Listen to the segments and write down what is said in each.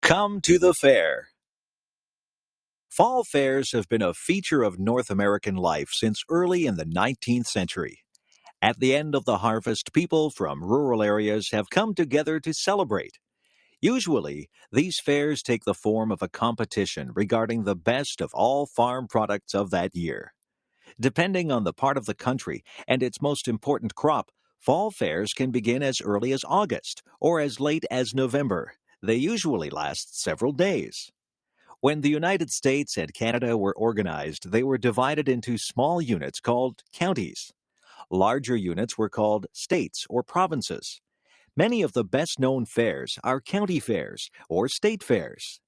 Come to the fair. Fall fairs have been a feature of North American life since early in the 19th century. At the end of the harvest, people from rural areas have come together to celebrate. Usually, these fairs take the form of a competition regarding the best of all farm products of that year. Depending on the part of the country and its most important crop, fall fairs can begin as early as August or as late as November. They usually last several days. When the United States and Canada were organized, they were divided into small units called counties. Larger units were called states or provinces. Many of the best known fairs are county fairs or state fairs.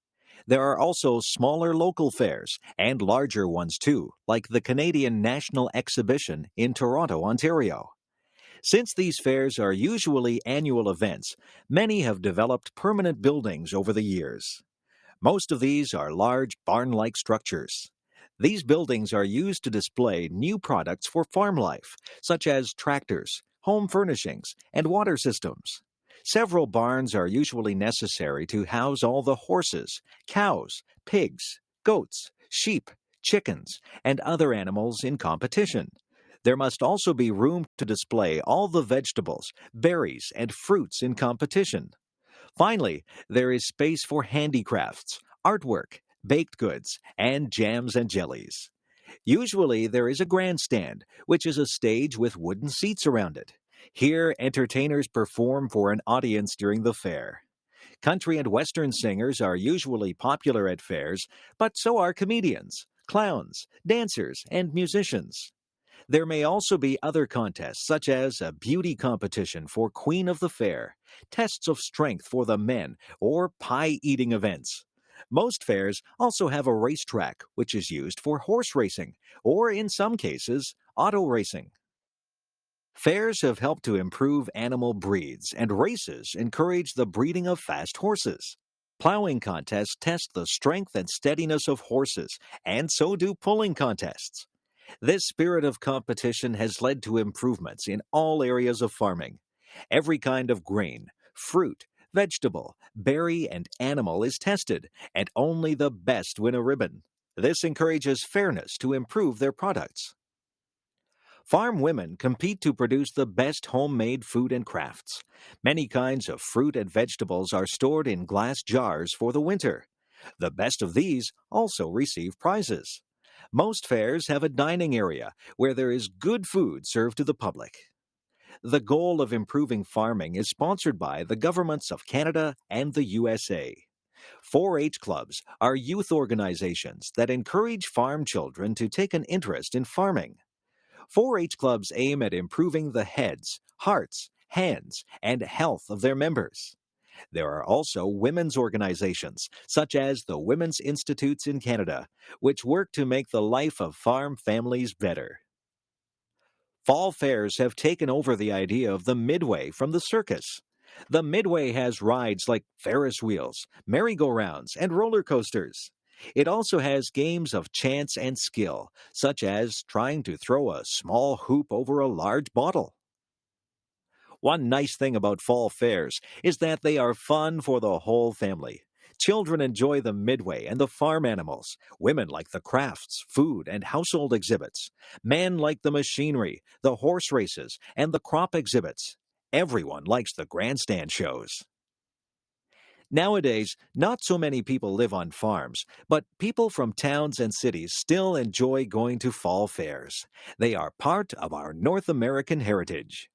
There are also smaller local fairs and larger ones too, like the Canadian National Exhibition in Toronto, Ontario. Since these fairs are usually annual events, many have developed permanent buildings over the years. Most of these are large barn-like structures. These buildings are used to display new products for farm life, such as tractors, home furnishings, and water systems. Several barns are usually necessary to house all the horses, cows, pigs, goats, sheep, chickens, and other animals in competition. There must also be room to display all the vegetables, berries, and fruits in competition. Finally, there is space for handicrafts, artwork, baked goods, and jams and jellies. Usually, there is a grandstand, which is a stage with wooden seats around it. Here, entertainers perform for an audience during the fair. Country and Western singers are usually popular at fairs, but so are comedians, clowns, dancers, and musicians. There may also be other contests, such as a beauty competition for Queen of the Fair, tests of strength for the men, or pie-eating events. Most fairs also have a racetrack, which is used for horse racing, or in some cases, auto racing. Fairs have helped to improve animal breeds, and races encourage the breeding of fast horses. Plowing contests test the strength and steadiness of horses, and so do pulling contests. This spirit of competition has led to improvements in all areas of farming. Every kind of grain, fruit, vegetable, berry, and animal is tested, and only the best win a ribbon. This encourages fairness to improve their products. Farm women compete to produce the best homemade food and crafts. Many kinds of fruit and vegetables are stored in glass jars for the winter. The best of these also receive prizes. Most fairs have a dining area where there is good food served to the public. The goal of improving farming is sponsored by the governments of Canada and the USA. 4-H clubs are youth organizations that encourage farm children to take an interest in farming. 4-H clubs aim at improving the heads, hearts, hands, and health of their members. There are also women's organizations, such as the Women's Institutes in Canada, which work to make the life of farm families better. Fall fairs have taken over the idea of the midway from the circus. The midway has rides like Ferris wheels, merry-go-rounds, and roller coasters. It also has games of chance and skill, such as trying to throw a small hoop over a large bottle. One nice thing about fall fairs is that they are fun for the whole family. Children enjoy the midway and the farm animals. Women like the crafts, food, and household exhibits. Men like the machinery, the horse races, and the crop exhibits. Everyone likes the grandstand shows. Nowadays, not so many people live on farms, but people from towns and cities still enjoy going to fall fairs. They are part of our North American heritage.